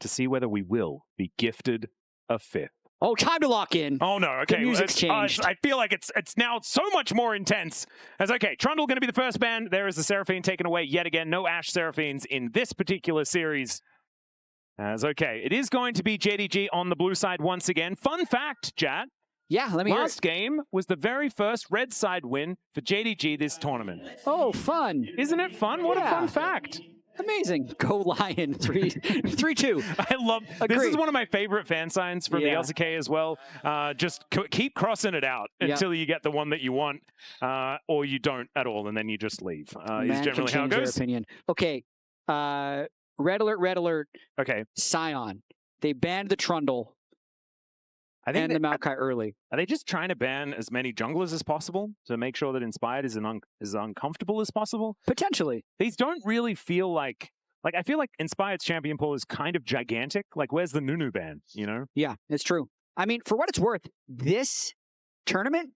to see whether we will be gifted a 5th. Oh, time to lock in. Oh no, okay. The music's changed. I feel like it's now so much more intense. As okay, Trundle going to be the first ban. There is the Seraphine taken away yet again. No Ashe Seraphines in this particular series. As okay, it is going to be JDG on the blue side once again. Fun fact, Jatt. Yeah, let me hear it. Last game was the very first red side win for JDG this tournament. Oh, fun. Isn't it fun? What a fun fact. Amazing. Go Lion. 3-2. I love Agreed. This is one of my favorite fan signs from the LCK as well. Just keep crossing it out until you get the one that you want, or you don't at all, and then you just leave. Is generally how it goes. Their opinion. Okay. Red alert, red alert. Okay. Sion. They banned the Trundle. I think the Maokai early. Are they just trying to ban as many junglers as possible to make sure that Inspired is as uncomfortable as possible? Potentially. These don't really feel like I feel like Inspired's champion pool is kind of gigantic. Like, where's the Nunu ban, you know? Yeah, it's true. I mean, for what it's worth, this tournament,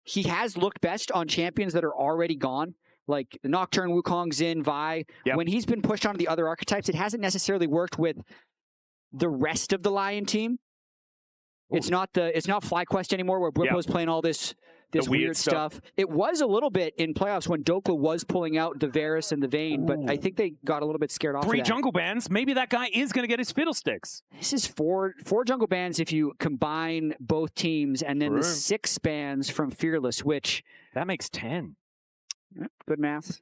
he has looked best on champions that are already gone. Like Nocturne, Wukong, Xin, Vi. Yep. When he's been pushed onto the other archetypes, it hasn't necessarily worked with the rest of the LYON team. Ooh. It's not FlyQuest anymore, where Blippo's playing all this weird stuff. It was a little bit in playoffs when Dhokla was pulling out the Varus and the Vayne, but I think they got a little bit scared off. 3 of that. jungle bans. Maybe that guy is going to get his fiddlesticks. This is four jungle bans if you combine both teams, and then the 6 bans from Fearless, which that makes 10. Good math.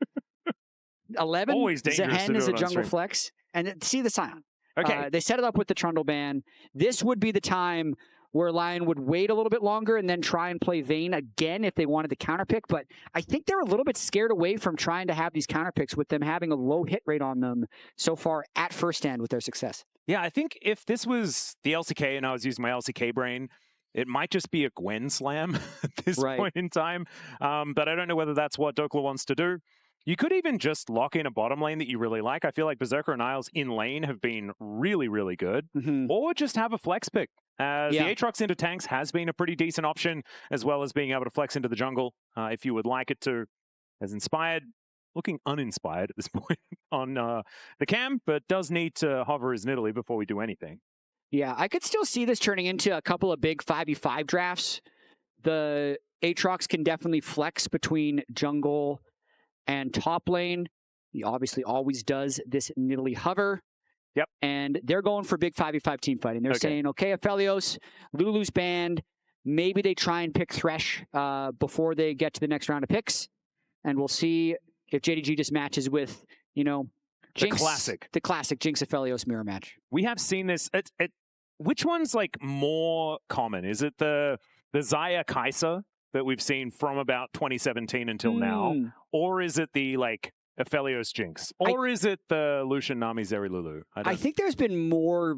11. Always dangerous. Zehen is a jungle flex, and see the Sion. Okay. They set it up with the Trundle ban. This would be the time where LYON would wait a little bit longer and then try and play Vayne again if they wanted to counterpick. But I think they're a little bit scared away from trying to have these counterpicks with them having a low hit rate on them so far at first stand with their success. Yeah, I think if this was the LCK and I was using my LCK brain, it might just be a Gwen slam at this point in time. But I don't know whether that's what Dhokla wants to do. You could even just lock in a bottom lane that you really like. I feel like Berserker and Isles in lane have been really, really good. Or just have a flex pick. The Aatrox into tanks has been a pretty decent option, as well as being able to flex into the jungle if you would like it to. As Inspired, looking uninspired at this point on the cam, but does need to hover his Nidalee before we do anything. Yeah, I could still see this turning into a couple of big 5v5 drafts. The Aatrox can definitely flex between jungle and top lane. He obviously always does this Nidalee hover. Yep. And they're going for big 5v5 team fighting. They're saying, okay, Aphelios, Lulu's banned. Maybe they try and pick Thresh before they get to the next round of picks. And we'll see if JDG just matches with, you know, Jinx, the classic Jinx Aphelios mirror match. We have seen this. Which one's like more common? Is it the Xayah Kai'Sa that we've seen from about 2017 until now? Or is it the like Aphelios Jinx? Or is it the Lucian Nami Zeri Lulu? I think there's been more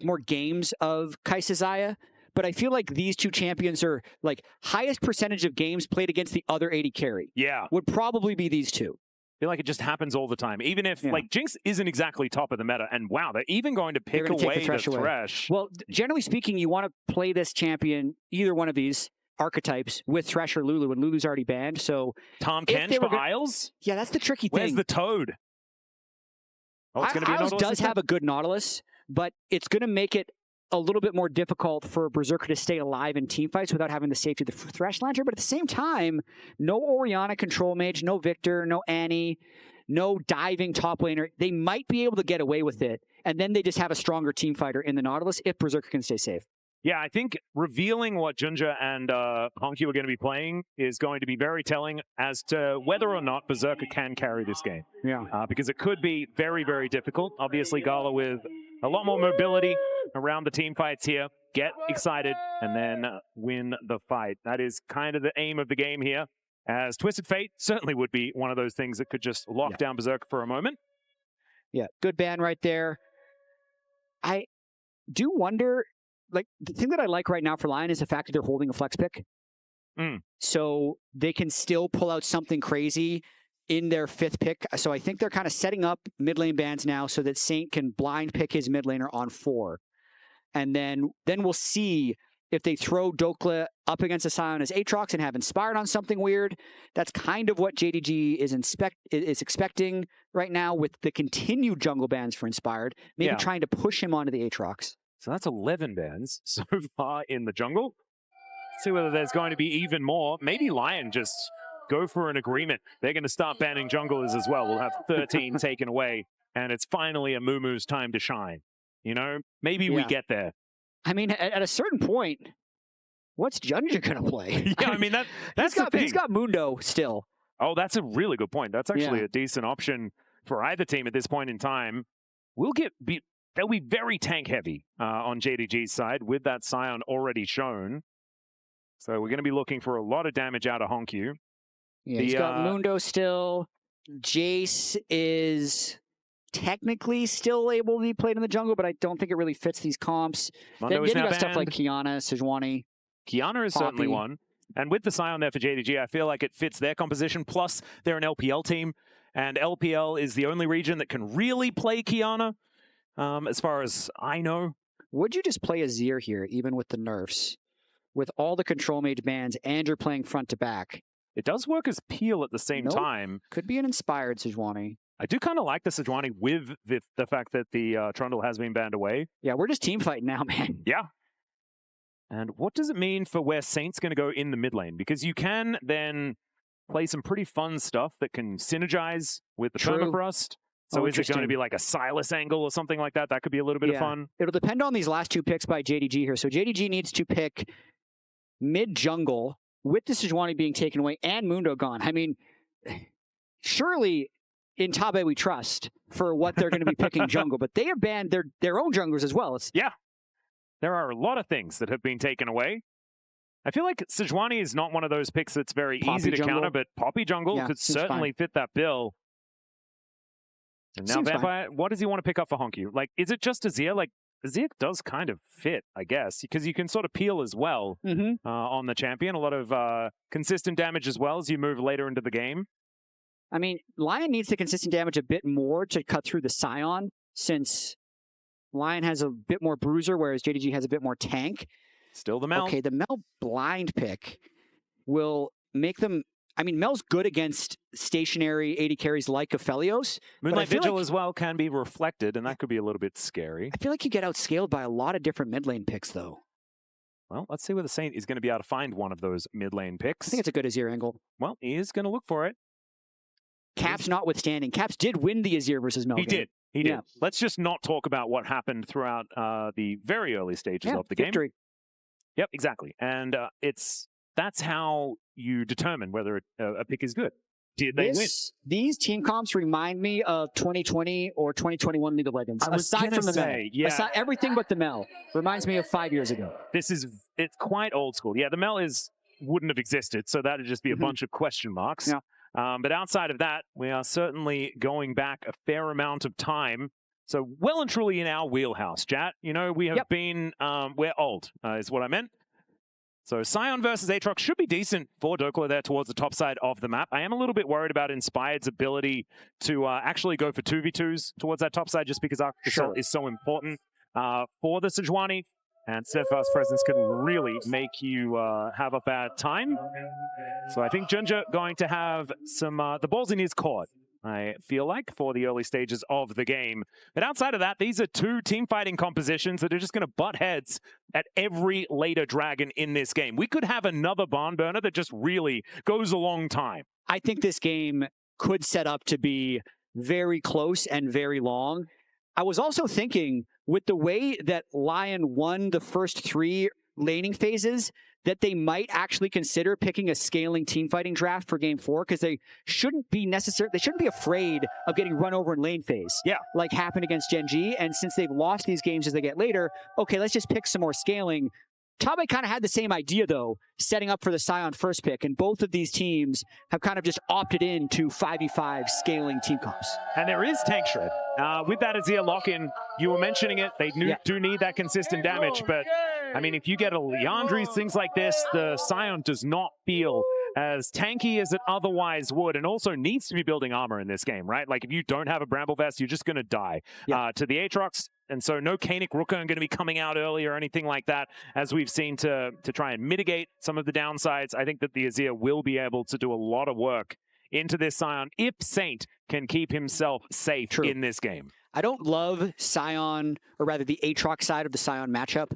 more games of Kai'Sa Xayah, but I feel like these two champions are like highest percentage of games played against the other AD carry. Yeah. Would probably be these two. I feel like it just happens all the time. Even if like Jinx isn't exactly top of the meta, and wow, they're even going to pick away the Thresh. Well, generally speaking, you want to play this champion, either one of these archetypes, with Thresh or Lulu, and Lulu's already banned. So Tom Kench for Isles? Yeah, that's the tricky thing. Where's the Toad? Oh, it's going to be Isles does have a good Nautilus, but it's going to make it a little bit more difficult for Berserker to stay alive in teamfights without having the safety of the Thresh Lantern. But at the same time, no Orianna control mage, no Victor, no Annie, no diving top laner. They might be able to get away with it, and then they just have a stronger team fighter in the Nautilus if Berserker can stay safe. Yeah, I think revealing what JunJia and HongQ are going to be playing is going to be very telling as to whether or not Berserker can carry this game. Yeah. Because it could be very, very difficult. Obviously, GALA with a lot more mobility around the team fights here. Get excited and then win the fight. That is kind of the aim of the game here. As Twisted Fate certainly would be one of those things that could just lock down Berserker for a moment. Yeah, good ban right there. I do wonder... Like, the thing that I like right now for LYON is the fact that they're holding a flex pick. So they can still pull out something crazy in their 5th pick. So I think they're kind of setting up mid lane bans now so that Saint can blind pick his mid laner on 4. And then we'll see if they throw Dhokla up against a Sion as Aatrox and have Inspired on something weird. That's kind of what JDG is expecting right now with the continued jungle bans for Inspired, maybe trying to push him onto the Aatrox. So that's 11 bans so far in the jungle. See whether there's going to be even more. Maybe LYON just go for an agreement. They're going to start banning junglers as well. We'll have 13 taken away, and it's finally a Mumu's time to shine. You know, maybe we get there. I mean, at a certain point, what's JunJia going to play? Yeah, I mean, that's the thing. He's got Mundo still. Oh, that's a really good point. That's actually a decent option for either team at this point in time. They'll be very tank heavy on JDG's side with that Sion already shown. So we're going to be looking for a lot of damage out of HongQ. Yeah, he's got Mundo still. Jace is technically still able to be played in the jungle, but I don't think it really fits these comps. Then you got stuff like Qiyana, Sejuani. Qiyana is certainly one. And with the Sion there for JDG, I feel like it fits their composition. Plus, they're an LPL team, and LPL is the only region that can really play Qiyana, as far as I know. Would you just play Azir here, even with the nerfs? With all the control mage bans, and you're playing front to back. It does work as peel at the same time. Could be an Inspired Sejuani. I do kind of like the Sejuani with the fact that the Trundle has been banned away. Yeah, we're just team fighting now, man. Yeah. And what does it mean for where Saint's going to go in the mid lane? Because you can then play some pretty fun stuff that can synergize with the Permafrost. So is it going to be like a Silas angle or something like that? That could be a little bit of fun. It'll depend on these last two picks by JDG here. So JDG needs to pick mid-jungle with the Sejuani being taken away and Mundo gone. I mean, surely in Tabe we trust for what they're going to be picking jungle, but they have banned their own junglers as well. There are a lot of things that have been taken away. I feel like Sejuani is not one of those picks that's very easy to counter, but Poppy jungle could certainly fit that bill. And now Vampire, what does he want to pick up for HongQ? Like, is it just Azir? Like, Azir does kind of fit, I guess, because you can sort of peel as well on the champion. A lot of consistent damage as well as you move later into the game. I mean, LYON needs the consistent damage a bit more to cut through the Sion, since LYON has a bit more bruiser, whereas JDG has a bit more tank. Still the Mel. Okay, the Mel blind pick will make them... I mean, Mel's good against stationary AD carries like Aphelios. Moonlight Vigil as well can be reflected, and that could be a little bit scary. I feel like you get outscaled by a lot of different mid lane picks, though. Well, let's see whether Saint is going to be able to find one of those mid lane picks. I think it's a good Azir angle. Well, he is going to look for it. Caps notwithstanding. Caps did win the Azir versus Mel. He did. He did. Let's just not talk about what happened throughout the very early stages of the game. Yep, exactly. And that's how you determine whether a pick is good. Did they win? These team comps remind me of 2020 or 2021 League of Legends. Aside from the Mel. Aside, everything but the Mel. Reminds me of 5 years ago. It's quite old school. Yeah, the Mel wouldn't have existed, so that would just be a bunch of question marks. Yeah. But outside of that, we are certainly going back a fair amount of time. So well and truly in our wheelhouse, Jatt. You know, we have been, we're old, is what I meant. So Sion versus Aatrox should be decent for Dhokla there towards the top side of the map. I am a little bit worried about Inspired's ability to actually go for 2v2s towards that top side just because our assault is so important for the Sejuani. And Steadfast Presence can really make you have a bad time. So I think JunJia going to have some the balls in his court, I feel like, for the early stages of the game. But outside of that, these are two team fighting compositions that are just going to butt heads at every later dragon in this game. We could have another barn burner that just really goes a long time. I think this game could set up to be very close and very long. I was also thinking, with the way that LYON won the first 3 laning phases, that they might actually consider picking a scaling team fighting draft for game 4, because they shouldn't be afraid of getting run over in lane phase. Yeah. Like happened against Gen G. And since they've lost these games as they get later, okay, let's just pick some more scaling. Tabe kind of had the same idea, though, setting up for the Sion first pick, and both of these teams have kind of just opted in to 5v5 scaling team comps. And there is tank shred. With that Azir lock-in, you were mentioning it, they do need that consistent damage, but I mean, if you get a Leandries, things like this, the Sion does not feel as tanky as it otherwise would, and also needs to be building armor in this game, right? Like, if you don't have a Bramble Vest, you're just going to die. To the Aatrox, And so no Kanik Rooker going to be coming out early or anything like that, as we've seen to try and mitigate some of the downsides. I think that the Azir will be able to do a lot of work into this Sion if Saint can keep himself safe in this game. I don't love Sion, or rather the Aatrox side of the Sion matchup,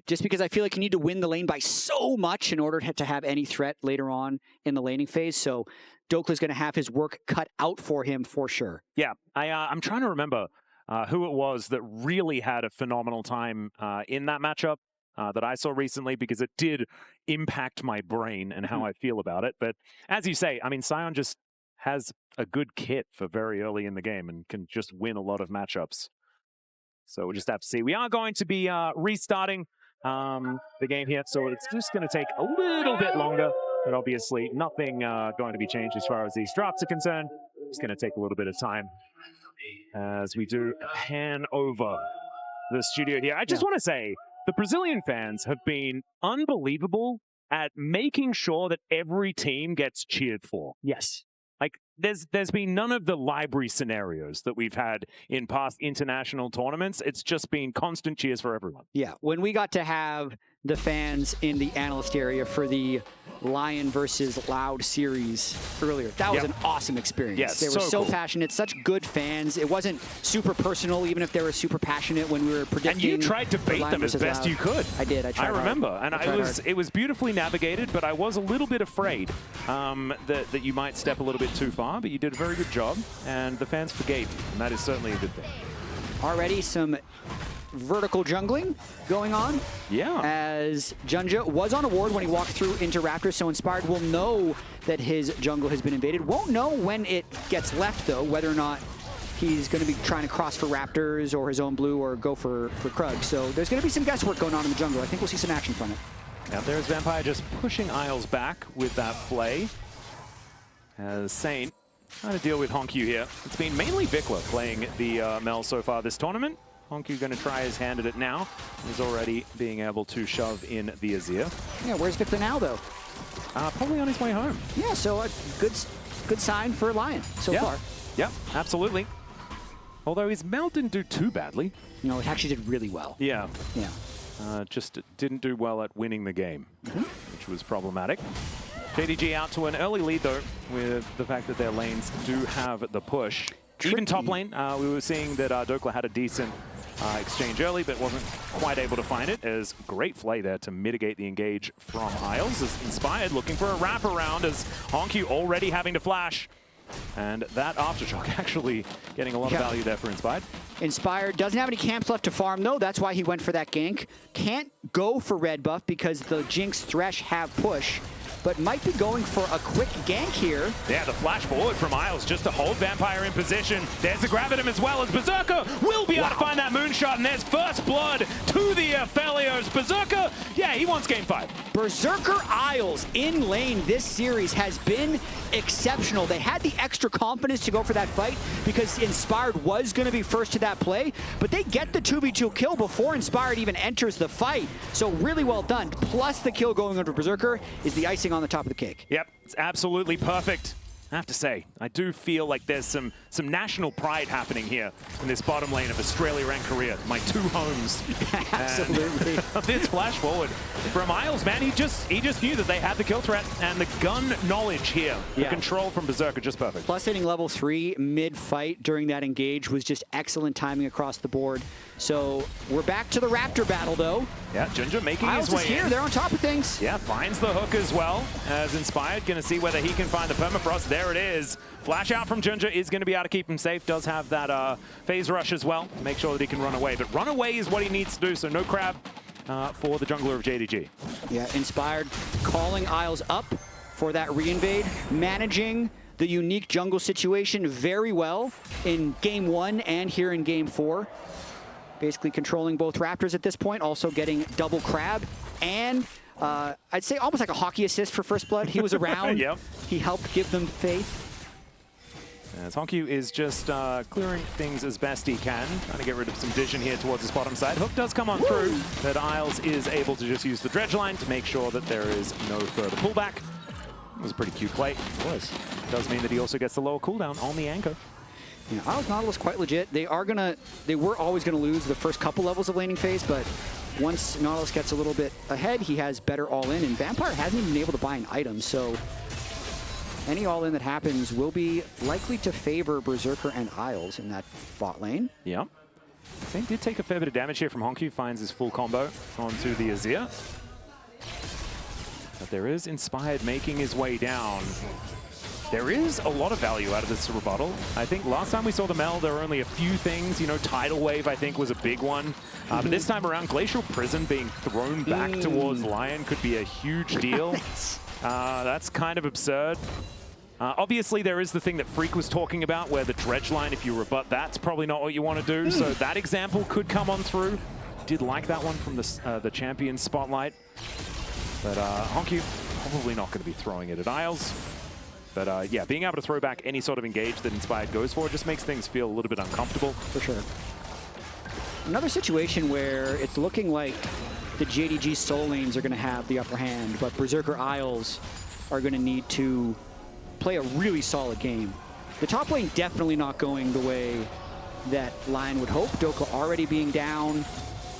just because I feel like you need to win the lane by so much in order to have any threat later on in the laning phase. So Dhokla's going to have his work cut out for him for sure. Yeah, I'm trying to remember who it was that really had a phenomenal time in that matchup that I saw recently, because it did impact my brain and how I feel about it. But as you say, I mean, Sion just has a good kit for very early in the game and can just win a lot of matchups. So we'll just have to see. We are going to be restarting the game here, so it's just going to take a little bit longer, but obviously nothing going to be changed as far as these drafts are concerned. It's going to take a little bit of time as we do pan over the studio here. I just want to say, the Brazilian fans have been unbelievable at making sure that every team gets cheered for. Yes. Like, there's been none of the library scenarios that we've had in past international tournaments. It's just been constant cheers for everyone. Yeah, when we got to have the fans in the analyst area for the LYON versus Loud series earlier, that was an awesome experience. Yes, they were so cool. passionate, such good fans. It wasn't super personal, even if they were super passionate when we were predicting. And you tried to bait them as best you could. I did. I tried. I remember, hard. and it was beautifully navigated. But I was a little bit afraid that you might step a little bit too far. But you did a very good job, and the fans forgave you, and that is certainly a good thing. Already some vertical jungling going on. Yeah. As JunJia was on a ward when he walked through into Raptor, so Inspired will know that his jungle has been invaded. Won't know when it gets left, though, whether or not he's going to be trying to cross for Raptors or his own blue or go for Krug. So there's going to be some guesswork going on in the jungle. I think we'll see some action from it. Now there's Vampire just pushing Isles back with that flay. As Saint trying to deal with HongQ here. It's been mainly Vikla playing the Mel so far this tournament. HongQ going to try his hand at it now. He's already being able to shove in the Azir. Yeah, where's Vikla now, though? Probably on his way home. Yeah, so a good sign for LYON so far. Yeah, absolutely. Although his Mel didn't do too badly. No, it actually did really well. Yeah. Yeah. Just didn't do well at winning the game, which was problematic. JDG out to an early lead, though, with the fact that their lanes do have the push. Tricky. Even top lane, we were seeing that Dhokla had a decent exchange early, but wasn't quite able to find it. As great flay there to mitigate the engage from Isles. As Inspired looking for a wraparound, as HongQ already having to flash. And that Aftershock actually getting a lot of value there for Inspired. Inspired doesn't have any camps left to farm, though. That's why he went for that gank. Can't go for red buff because the Jinx Thresh have push, but might be going for a quick gank here. Yeah, the flash forward from Isles just to hold Vampire in position. There's the grab at him as well, as Berserker will be able to find that moonshot, and there's first blood to the Aphelios. Berserker, yeah, he wants game 5. Berserker Isles in lane this series has been exceptional. They had the extra confidence to go for that fight because Inspired was going to be first to that play, but they get the 2v2 kill before Inspired even enters the fight. So really well done. Plus the kill going under Berserker is the icing on the top of the cake. Yep, it's absolutely perfect. I have to say, I do feel like there's some national pride happening here in this bottom lane of Australia and Korea, my two homes. Absolutely. This flash forward from Isles, man, he just knew that they had the kill threat and the gun knowledge here. The control from Berserker, just perfect. Plus hitting level 3 mid-fight during that engage was just excellent timing across the board. So we're back to the Raptor battle, though. Yeah, JunJia making Isles his way is here. in. They're on top of things. Yeah, finds the hook as well. As Inspired, going to see whether he can find the permafrost. There it is. Flash out from JunJia is going to be able to keep him safe. Does have that phase rush as well. Make sure that he can run away. But run away is what he needs to do, so no crab for the jungler of JDG. Yeah, Inspired calling Isles up for that re-invade. Managing the unique jungle situation very well in Game 1 and here in Game 4. Basically controlling both Raptors at this point, also getting double crab, and I'd say almost like a hockey assist for First Blood. He was around. Yep. He helped give them faith. As HongQ is just clearing things as best he can, trying to get rid of some vision here towards his bottom side. Hook does come on through, but Isles is able to just use the dredge line to make sure that there is no further pullback. It was a pretty cute play. It was. Does mean that he also gets the lower cooldown on the anchor. Yeah, Isles Nautilus quite legit. They were always gonna lose the first couple levels of laning phase, but once Nautilus gets a little bit ahead, he has better all-in, and Vampire hasn't even been able to buy an item, so any all-in that happens will be likely to favor Berserker and Isles in that bot lane. Yeah. They did take a fair bit of damage here from HongQ, finds his full combo onto the Azir. But there is Inspired making his way down. There is a lot of value out of this rebuttal. I think last time we saw the Mel, there were only a few things. You know, Tidal Wave, I think, was a big one. But this time around, Glacial Prison being thrown back towards LYON could be a huge deal. That's kind of absurd. Obviously, there is the thing that Freak was talking about, where the Dredge line, if you rebut that's probably not what you want to do. So that example could come on through. Did like that one from the champion spotlight. But HongQ probably not going to be throwing it at Isles. But yeah, being able to throw back any sort of engage that Inspired goes for just makes things feel a little bit uncomfortable. For sure. Another situation where it's looking like the JDG soul lanes are going to have the upper hand, but Berserker Isles are going to need to play a really solid game. The top lane definitely not going the way that LYON would hope. Dhokla already being down,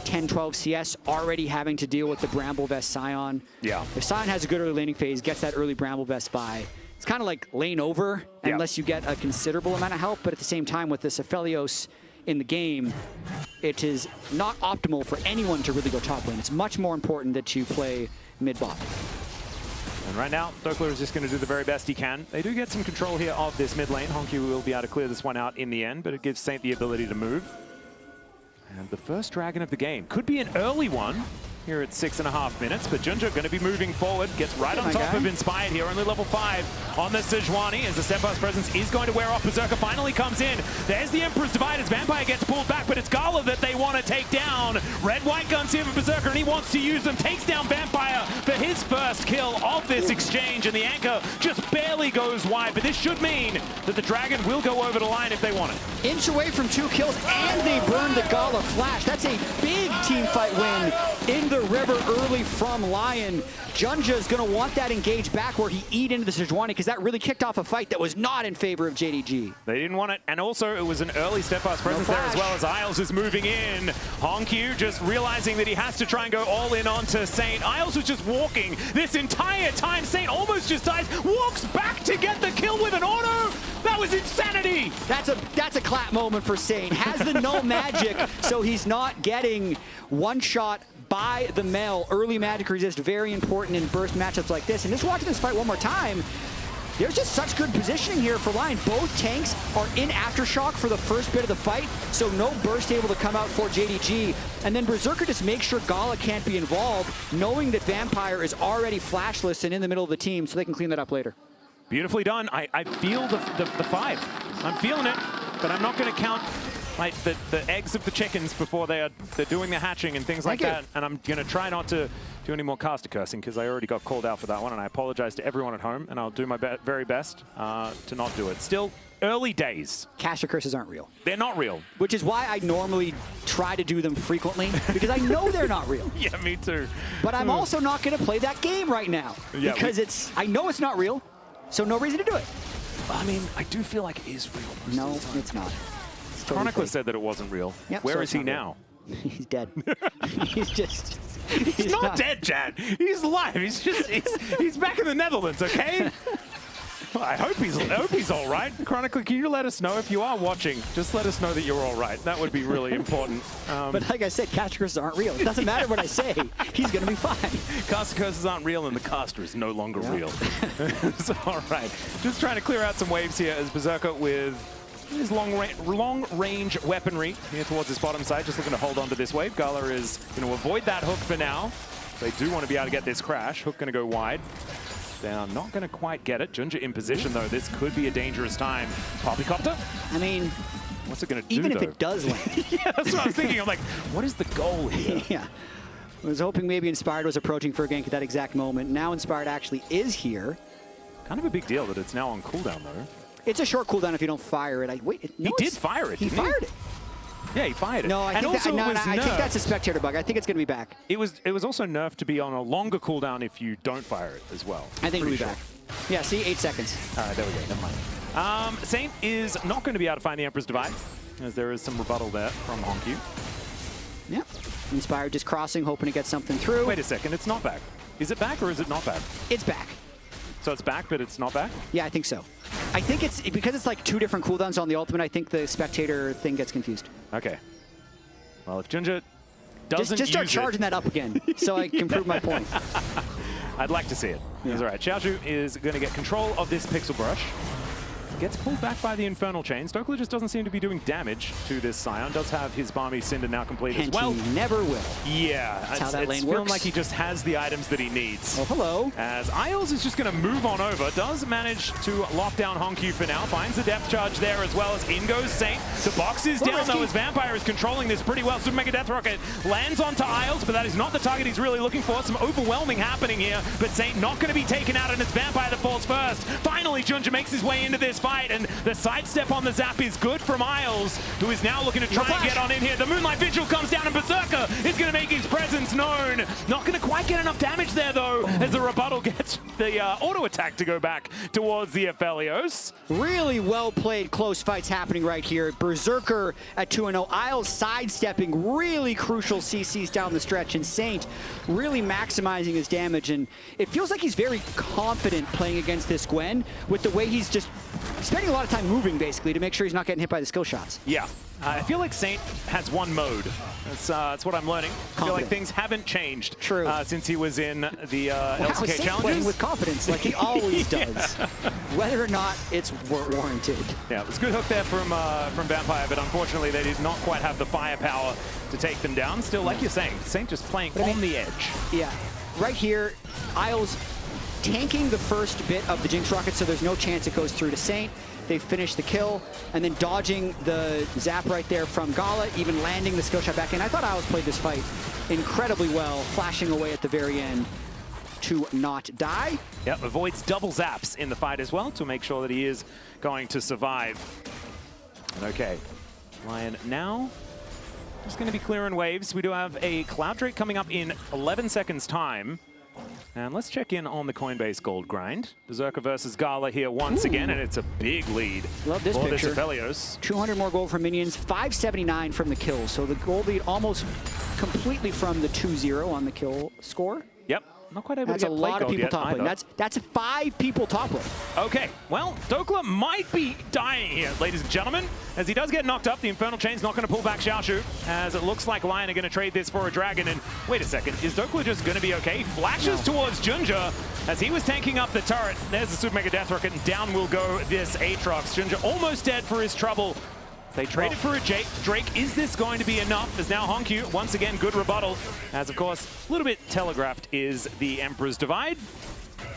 10-12 CS, already having to deal with the Bramble Vest Sion. Yeah. If Sion has a good early laning phase, gets that early Bramble Vest buy, it's kind of like lane over unless you get a considerable amount of help, but at the same time with this Aphelios in the game, it is not optimal for anyone to really go top lane. It's much more important that you play mid-bot. And right now, Dhokla is just going to do the very best he can. They do get some control here of this mid lane. HongQ will be able to clear this one out in the end, but it gives Saint the ability to move. And the first dragon of the game could be an early one here at 6.5 minutes, but JunJia going to be moving forward, gets right on top of Inspired here, only level 5 on the Sejuani, as the Steadfast Presence is going to wear off. Berserker finally comes in. There's the Emperor's Divide as Vampire gets pulled back, but it's GALA that they want to take down. Red-white guns here for Berserker, and he wants to use them. Takes down Vampire for his first kill of this exchange, and the anchor just barely goes wide, but this should mean that the dragon will go over the line if they want it. Inch away from 2 kills, and they burn the GALA flash. That's a big team fight win in the river early from LYON. JunJia is going to want that engage back where he eat into the Sejuani, because that really kicked off a fight that was not in favor of JDG. They didn't want it, and also it was an early Steadfast Presence there, as well as Isles is moving in. HongQ just realizing that he has to try and go all in onto Saint. Isles was just walking this entire time. Saint almost just dies, walks back to get the kill with an auto. That was insanity. That's a clap moment for Saint. Has the null magic, so he's not getting one shot by the Mel. Early magic resist, very important in burst matchups like this. And just watching this fight one more time, there's just such good positioning here for LYON. Both tanks are in Aftershock for the first bit of the fight, so no burst able to come out for JDG. And then Berserker just makes sure GALA can't be involved, knowing that Vampire is already flashless and in the middle of the team, so they can clean that up later. Beautifully done. I feel the 5. I'm feeling it, but I'm not going to count like the eggs of the chickens before they're doing the hatching and things like that. And I'm going to try not to do any more caster cursing, because I already got called out for that one, and I apologize to everyone at home, and I'll do my very best to not do it. Still, early days. Caster curses aren't real. They're not real. Which is why I normally try to do them frequently, because I know they're not real. Yeah, me too. But I'm also not going to play that game right now, because I know it's not real, so no reason to do it. I mean, I do feel like it is real. No, it's not. Chronicler said that it wasn't real. Yep, Where is he now? He's dead. He's not dead, Jatt. He's alive. He's back in the Netherlands, okay? I hope he's all right. Chronicler, can you let us know if you are watching? Just let us know that you're all right. That would be really important. But like I said, caster curses aren't real. It doesn't matter what I say. He's going to be fine. Caster curses aren't real, and the caster is no longer real. So, all right. Just trying to clear out some waves here as Berserker with his long-range weaponry here towards his bottom side, just looking to hold on to this wave. GALA is going to avoid that hook for now. They do want to be able to get this crash. Hook going to go wide. They are not going to quite get it. JunJia in position, though. This could be a dangerous time. Poppycopter? I mean, what's it going to do, even if it does land. Yeah, that's what I was thinking. I'm like, what is the goal here? Yeah. I was hoping maybe Inspired was approaching for a gank at that exact moment. Now Inspired actually is here. Kind of a big deal that it's now on cooldown, though. It's a short cooldown if you don't fire it. He did fire it. He fired it. Yeah, he fired it. No, I think that's a spectator bug. I think it's going to be back. It was also nerfed to be on a longer cooldown if you don't fire it as well. I think it'll be back. Yeah, see, 8 seconds. All right, there we go. Never mind. Saint is not going to be able to find the Emperor's Divide, as there is some rebuttal there from HongQ. Yeah. Inspired just crossing, hoping to get something through. Wait a second, it's not back. Is it back or is it not back? It's back. So it's back, but it's not back? Yeah, I think so. I think it's because it's like 2 different cooldowns on the ultimate. I think the spectator thing gets confused. Okay. Well, if JunJia doesn't just start charging that up again, so I can prove my point. I'd like to see it. Yeah. All right. Xiaoxu is going to get control of this Pixel Brush. Gets pulled back by the Infernal Chains. Dhokla just doesn't seem to be doing damage to this Sion. Does have his Barmy Cinder now complete as well. He never will. Yeah. That's how that lane feeling works. like he just has the items that he needs. Oh, hello. As Isles is just going to move on over. Does manage to lock down HongQ for now. Finds the depth charge there as well as in goes Saint. The box is down though as Vampire is controlling this pretty well. Super Mega Death Rocket lands onto Isles, but that is not the target he's really looking for. Some overwhelming happening here, but Saint not going to be taken out, and it's Vampire that falls first. Finally, JunJia makes his way into this fight, and the sidestep on the zap is good from Isles, who is now looking to try and get on in here. The Moonlight Vigil comes down, and Berserker is going to make his presence known. Not going to quite get enough damage there, though, as the rebuttal gets the auto attack to go back towards the Aphelios. Really well played, close fights happening right here. Berserker at 2-0. Isles sidestepping, really crucial CCs down the stretch, and Saint really maximizing his damage. And it feels like he's very confident playing against this Gwen with the way he's just spending a lot of time moving, basically, to make sure he's not getting hit by the skill shots. Yeah. I feel like Saint has one mode. That's what I'm learning. I feel like things haven't changed since he was in the LCK challenges. Playing with confidence, like he always does, whether or not it's warranted. Yeah, it was a good hook there from Vampire, but unfortunately they did not quite have the firepower to take them down. Still, like you're saying, Saint just playing on the edge. Yeah, right here, Isles tanking the first bit of the Jinx rocket, so there's no chance it goes through to Saint. They finish the kill, and then dodging the zap right there from GALA, even landing the skill shot back in. I thought Isles played this fight incredibly well, flashing away at the very end to not die. Yep, avoids double zaps in the fight as well to make sure that he is going to survive. Okay, LYON now just going to be clearing waves. We do have a Cloud Drake coming up in 11 seconds time. And let's check in on the Coinbase gold grind. Berserker versus GALA here once again, and it's a big lead. Love this for picture. This Aphelios. 200 more gold from minions, 579 from the kills. So the gold lead almost completely from the 2-0 on the kill score. Yep. Not quite able to get a lot of people top lane. That's 5 people top lane. Okay, well, Dhokla might be dying here, ladies and gentlemen. As he does get knocked up, the Infernal Chain's not going to pull back Xiaoxu, as it looks like LYON are going to trade this for a dragon. And wait a second, is Dhokla just going to be okay? Flashes towards JunJia as he was tanking up the turret. There's the Super Mega Death Rocket, and down will go this Aatrox. JunJia almost dead for his trouble. They traded for a Drake. Is this going to be enough? As now HongQ, once again, good rebuttal. As, of course, a little bit telegraphed is the Emperor's Divide.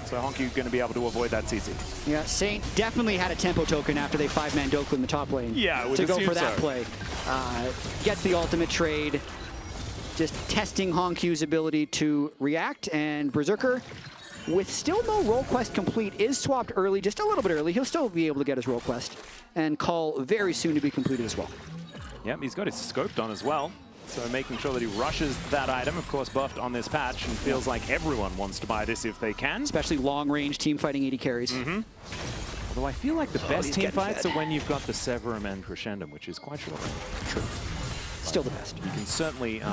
So HongQ going to be able to avoid that CC. Yeah, Saint definitely had a tempo token after they 5-man Dhokla in the top lane. Yeah, to go for that play. Gets the ultimate trade. Just testing HongQ's ability to react. And Berserker, with still no role quest complete, is swapped early, just a little bit early. He'll still be able to get his role quest. And call very soon to be completed as well. Yep, he's got his scoped on as well. So making sure that he rushes that item, of course buffed on this patch, and feels like everyone wants to buy this if they can. Especially long-range team fighting AD carries. Although I feel like the best team fights are when you've got the Severum and Crescendum, which is quite short. True. Still the best. You can certainly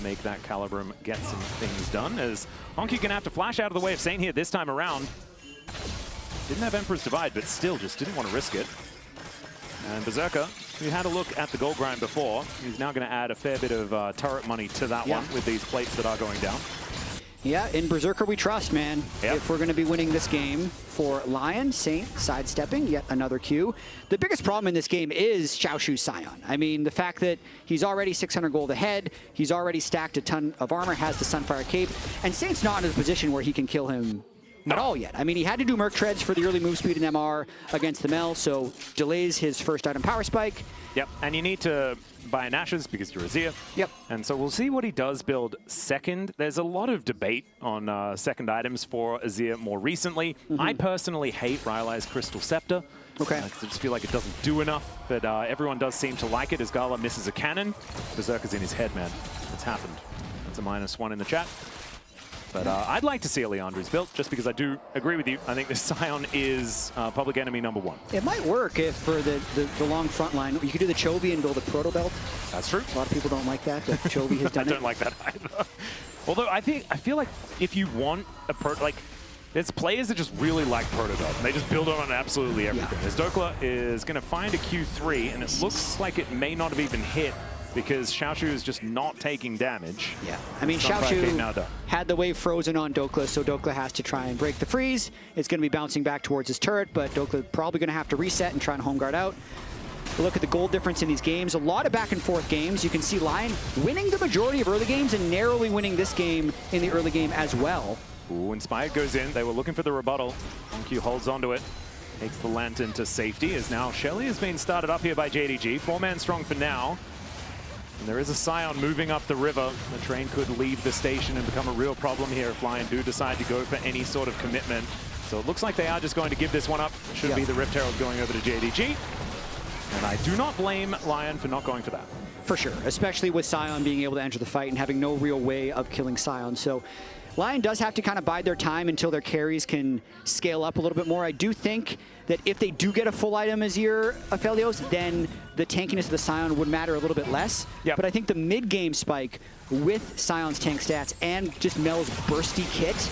make that Calibrum get some things done, as HongQ gonna have to flash out of the way of Saint here this time around. Didn't have Emperor's Divide, but still just didn't want to risk it. And Berserker, who had a look at the gold grind before, he's now going to add a fair bit of turret money to that one with these plates that are going down. Yeah, in Berserker we trust, man. Yep. If we're going to be winning this game for LYON, Saint sidestepping, yet another Q. The biggest problem in this game is Xiaoxu Sion. I mean, the fact that he's already 600 gold ahead, he's already stacked a ton of armor, has the Sunfire Cape, and Saint's not in a position where he can kill him at all yet. I mean, he had to do Merc Treads for the early move speed and MR against the Mel, so delays his first item Power Spike. Yep, and you need to buy an Ashes because you're Azir. Yep. And so we'll see what he does build second. There's a lot of debate on second items for Azir more recently. I personally hate Rylai's Crystal Scepter. Okay. I just feel like it doesn't do enough, but everyone does seem to like it as GALA misses a cannon. Berserker's in his head, man. It's happened. That's a -1 in the chat. But I'd like to see a Leandri's built, just because I do agree with you. I think this Sion is public enemy #1. It might work if for the long front line, you could do the Chovy and build a Proto Belt. That's true. A lot of people don't like that, but Chovy has done it. I don't like that either. Although I feel like if you want a there's players that just really like Proto Belt, and they just build on absolutely everything. As Dhokla is going to find a Q3, and it looks like it may not have even hit, because Xiaoxu is just not taking damage. Yeah, I mean, Xiaoxu had the wave frozen on Dhokla, so Dhokla has to try and break the freeze. It's going to be bouncing back towards his turret, but Dhokla probably going to have to reset and try and home guard out. Look at the gold difference in these games. A lot of back and forth games. You can see LYON winning the majority of early games and narrowly winning this game in the early game as well. Ooh, Inspired goes in. They were looking for the rebuttal. HongQ holds onto it. Takes the Lantern to safety, as now Shelly has been started up here by JDG. 4-man strong for now. And there is a Sion moving up the river. The train could leave the station and become a real problem here if LYON do decide to go for any sort of commitment. So it looks like they are just going to give this one up. Should be the Rift Herald going over to JDG. And I do not blame LYON for not going for that. For sure, especially with Sion being able to enter the fight and having no real way of killing Sion. So LYON does have to kind of bide their time until their carries can scale up a little bit more. I do think that if they do get a full item Azir Aphelios, then the tankiness of the Sion would matter a little bit less. Yep. But I think the mid-game spike with Sion's tank stats and just Mel's bursty kit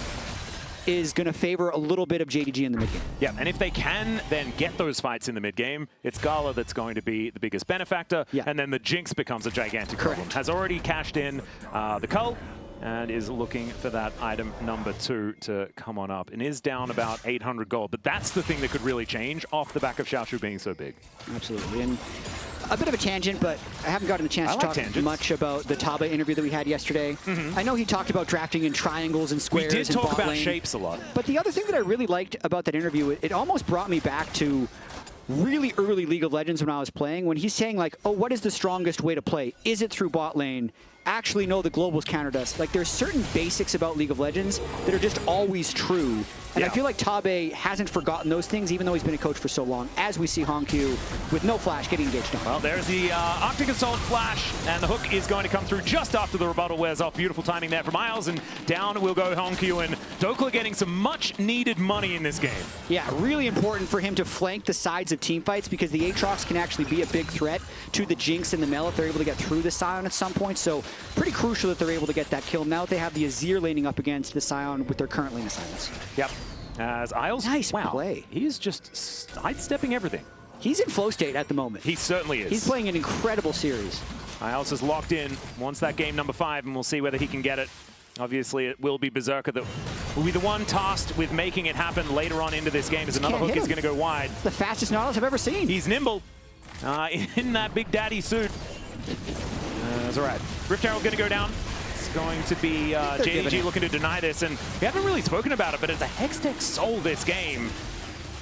is going to favor a little bit of JDG in the mid-game. Yeah, and if they can then get those fights in the mid-game, it's GALA that's going to be the biggest benefactor, and then the Jinx becomes a gigantic problem. Has already cashed in the Cull, and is looking for that item #2 to come on up, and is down about 800 gold. But that's the thing that could really change off the back of Xiaoxu being so big. Absolutely. And a bit of a tangent, but I haven't gotten a chance to talk much about the Taba interview that we had yesterday. I know he talked about drafting in triangles and squares. We did talk about lane. shapes a lot. But the other thing that I really liked about that interview, it almost brought me back to really early League of Legends when I was playing, when he's saying like, oh, what is the strongest way to play? Is it through bot lane? Actually, no, the globals countered us. Like, there's certain basics about League of Legends that are just always true. And I feel like Tabe hasn't forgotten those things, even though he's been a coach for so long, as we see HongQ with no flash getting engaged on. Well, there's the Arctic Assault flash, and the hook is going to come through just after the rebuttal wears off. Beautiful timing there from Isles, and down will go HongQ, and Dhokla getting some much-needed money in this game. Yeah, really important for him to flank the sides of teamfights, because the Aatrox can actually be a big threat to the Jinx and the Mel if they're able to get through the Sion at some point. So pretty crucial that they're able to get that kill. Now that they have the Azir laning up against the Sion with their current lane assignments. Yep. As Isles, nice play. He's just sidestepping everything. He's in flow state at the moment. He certainly is. He's playing an incredible series. Isles is locked in, wants that game #5, and we'll see whether he can get it. Obviously, it will be Berserker that will be the one tasked with making it happen later on into this game, as another hook is going to go wide. It's the fastest Nautilus I've ever seen. He's nimble in that Big Daddy suit. That's all right. Rift Herald going to go down. It's going to be JDG looking to deny this, and we haven't really spoken about it, but as a Hextech sold this game,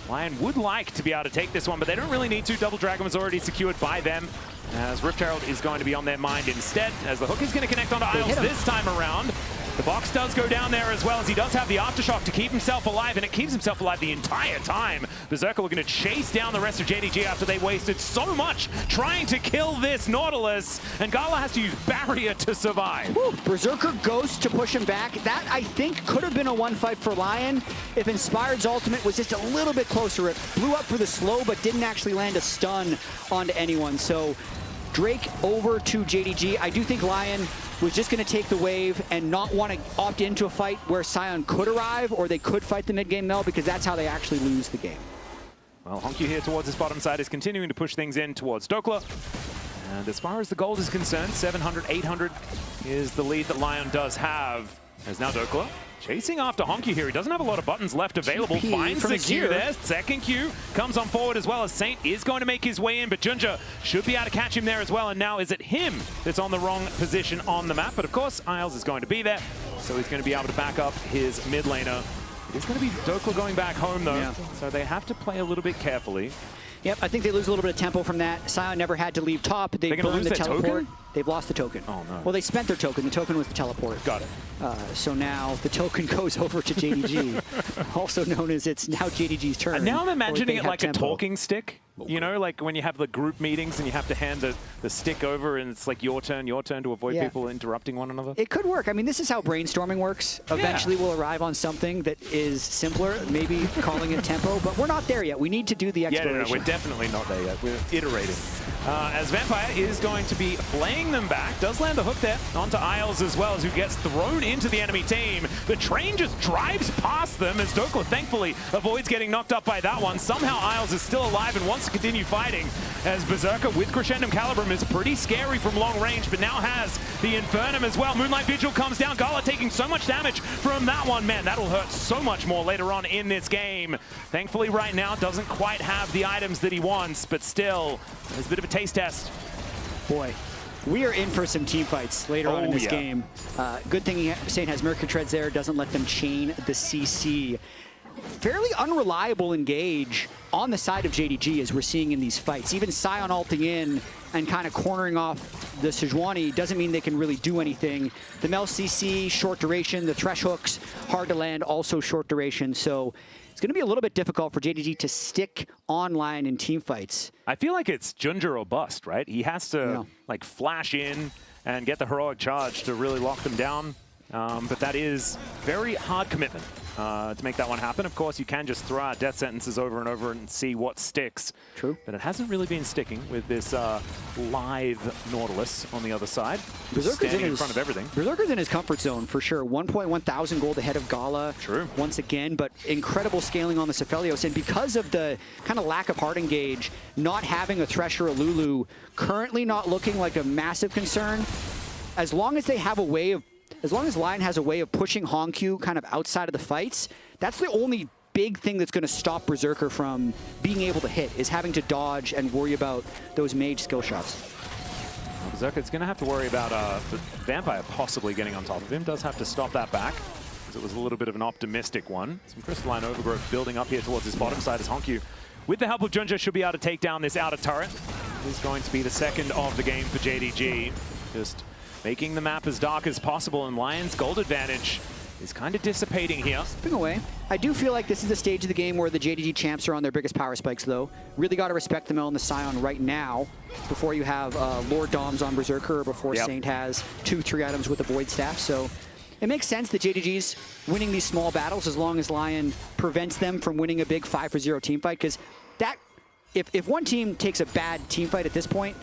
LYON would like to be able to take this one, but they don't really need to. Double Dragon was already secured by them, as Rift Herald is going to be on their mind instead, as the hook is going to connect onto Isles this time around. The box does go down there as well, as he does have the Aftershock to keep himself alive, and it keeps himself alive the entire time. Berserker looking to chase down the rest of JDG after they wasted so much trying to kill this Nautilus, and GALA has to use Barrier to survive. Woo. Berserker goes to push him back. That, I think, could have been a one fight for LYON if Inspired's ultimate was just a little bit closer. It blew up for the slow, but didn't actually land a stun onto anyone. So Drake over to JDG. I do think LYON was just going to take the wave and not want to opt into a fight where Sion could arrive, or they could fight the mid-game Mel, because that's how they actually lose the game. Well, HongQ here towards his bottom side is continuing to push things in towards Dhokla. And as far as the gold is concerned, 700, 800 is the lead that LYON does have. As now Dhokla chasing after HongQ here. He doesn't have a lot of buttons left available. Finds the Q there. Second Q comes on forward as well, as Saint is going to make his way in, but JunJia should be able to catch him there as well. And now is it him that's on the wrong position on the map? But of course, Isles is going to be there, so he's going to be able to back up his mid laner. It's going to be Dhokla going back home though, so they have to play a little bit carefully. Yep, I think they lose a little bit of tempo from that. Sion never had to leave top. They burned the teleport. Token? They've lost the token. Oh, no. Well, they spent their token. The token was the teleport. Got it. So now the token goes over to JDG, also known as it's now JDG's turn. And now I'm imagining it like tempo. a talking stick. You know, like when you have the group meetings and you have to hand the stick over and it's like your turn to avoid people interrupting one another. It could work. I mean, this is how brainstorming works. Eventually we'll arrive on something that is simpler, maybe calling it tempo, but we're not there yet. We need to do the exploration. Yeah, no, we're definitely not there yet. We're iterating. As Vampire is going to be flaying them back, does land the hook there onto Isles as well, who gets thrown into the enemy team. The train just drives past them as Dhokla thankfully avoids getting knocked up by that one. Somehow Isles is still alive and wants to continue fighting as Berserker with Crescendum Calibrum is pretty scary from long range, but now has the Infernum as well. Moonlight Vigil comes down. GALA taking so much damage from that one. Man, that'll hurt so much more later on in this game. Thankfully right now doesn't quite have the items that he wants, but still, there's a bit of a taste test. Boy, we are in for some team fights later on in this game. Good thing Saint has Mercury Treads there, doesn't let them chain the CC. Fairly unreliable engage on the side of JDG as we're seeing in these fights. Even Sion ulting in and kind of cornering off the Sejuani doesn't mean they can really do anything. The Mel CC, short duration. The Thresh hooks, hard to land, also short duration. So it's going to be a little bit difficult for JDG to stick online in team fights. I feel like it's JunJia or bust, right? He has to like flash in and get the heroic charge to really lock them down. But that is very hard commitment to make that one happen. Of course, you can just throw out death sentences over and over and see what sticks. True. But it hasn't really been sticking with this live Nautilus on the other side. Berserker's in front of everything. Berserker's in his comfort zone for sure. 1.1 thousand gold ahead of GALA. True. Once again, but incredible scaling on the Aphelios. And because of the kind of lack of hard engage, not having a Thresh or a Lulu, currently not looking like a massive concern. As long as they have a way of As long as LYON has a way of pushing HongQ kind of outside of the fights, that's the only big thing that's going to stop Berserker from being able to hit, is having to dodge and worry about those mage skill shots. Well, Berserker's going to have to worry about the Vampire possibly getting on top of him. Does have to stop that back, because it was a little bit of an optimistic one. Some crystalline overgrowth building up here towards his bottom side as HongQ, with the help of JunJia, should be able to take down this outer turret. This is going to be the second of the game for JDG. Just making the map as dark as possible, and LYON's gold advantage is kind of dissipating here. Slipping away. I do feel like this is the stage of the game where the JDG champs are on their biggest power spikes, though. Really got to respect the Mel and the Sion right now before you have Lord Doms on Berserker, or before Saint has 2-3 items with the Void Staff. So it makes sense that JDG's winning these small battles as long as LYON prevents them from winning a big 5-0 team fight, because that, if one team takes a bad team fight at this point,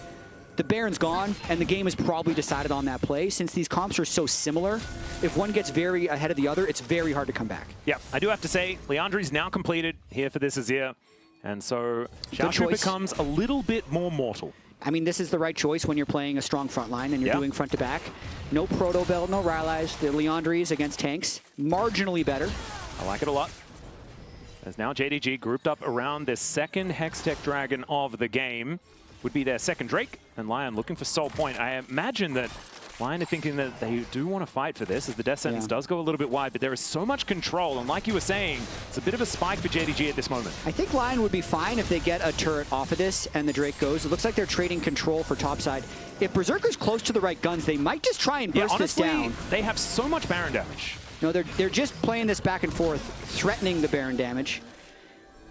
the Baron's gone, and the game is probably decided on that play. Since these comps are so similar, if one gets very ahead of the other, it's very hard to come back. Yeah, I do have to say, Leandri's now completed here for this Azir, and so Xiaoxu becomes a little bit more mortal. I mean, this is the right choice when you're playing a strong front line and you're doing front to back. No Proto Belt, no Rylai's. The Leandris against tanks, marginally better. I like it a lot. As now JDG grouped up around this second Hextech Dragon of the game. Would be their second Drake, and LYON looking for Soul Point. I imagine that LYON are thinking that they do want to fight for this, as the death sentence does go a little bit wide, but there is so much control, and like you were saying, it's a bit of a spike for JDG at this moment. I think LYON would be fine if they get a turret off of this and the Drake goes. It looks like they're trading control for topside. If Berserker's close to the right guns, they might just try and burst honestly, this down. They have so much Baron damage. No, they're just playing this back and forth, threatening the Baron damage.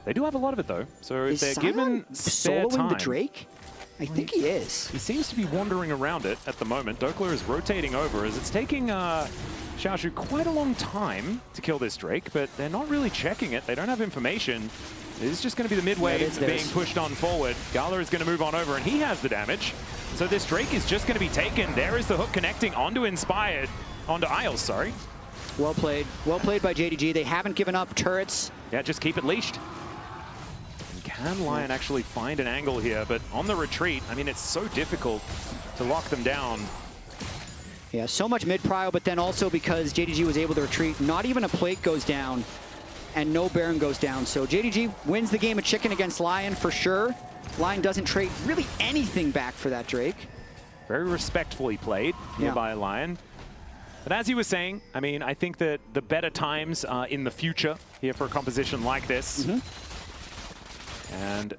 They do have a lot of it, though, so if they're given spare soloing time, the Drake? I think he is. He seems to be wandering around it at the moment. Dhokla is rotating over as it's taking Xiaoxu quite a long time to kill this Drake, but they're not really checking it. They don't have information. It is just going to be the mid-wave being pushed on forward. GALA is going to move on over, and he has the damage. So this Drake is just going to be taken. There is the hook connecting onto Inspired, onto Isles, sorry. Well played. Well played by JDG. They haven't given up turrets. Yeah, just keep it leashed. Can LYON actually find an angle here? But on the retreat, I mean, it's so difficult to lock them down. Yeah, so much mid-prio, but then also because JDG was able to retreat, not even a plate goes down, and no Baron goes down. So JDG wins the game of chicken against LYON for sure. LYON doesn't trade really anything back for that Drake. Very respectfully played here by LYON. But as you were saying, I mean, I think that the better times are in the future here for a composition like this. And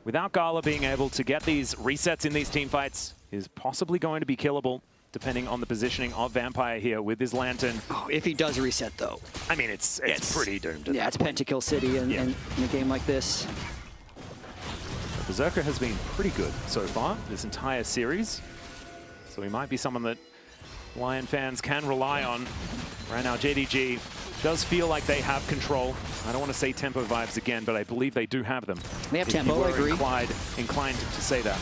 without GALA being able to get these resets in these teamfights is possibly going to be killable, depending on the positioning of Vampire here with his Lantern. Oh, if he does reset, though. I mean, it's pretty doomed. Yeah, it's Pentakill City in a game like this. Berserker has been pretty good so far this entire series. So he might be someone that LYON fans can rely on. Right now, JDG does feel like they have control. I don't want to say tempo vibes again, but I believe they do have them. They have tempo, I agree. Inclined to say that.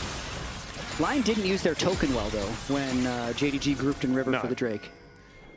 LYON didn't use their token well, though, when JDG grouped in River for the Drake.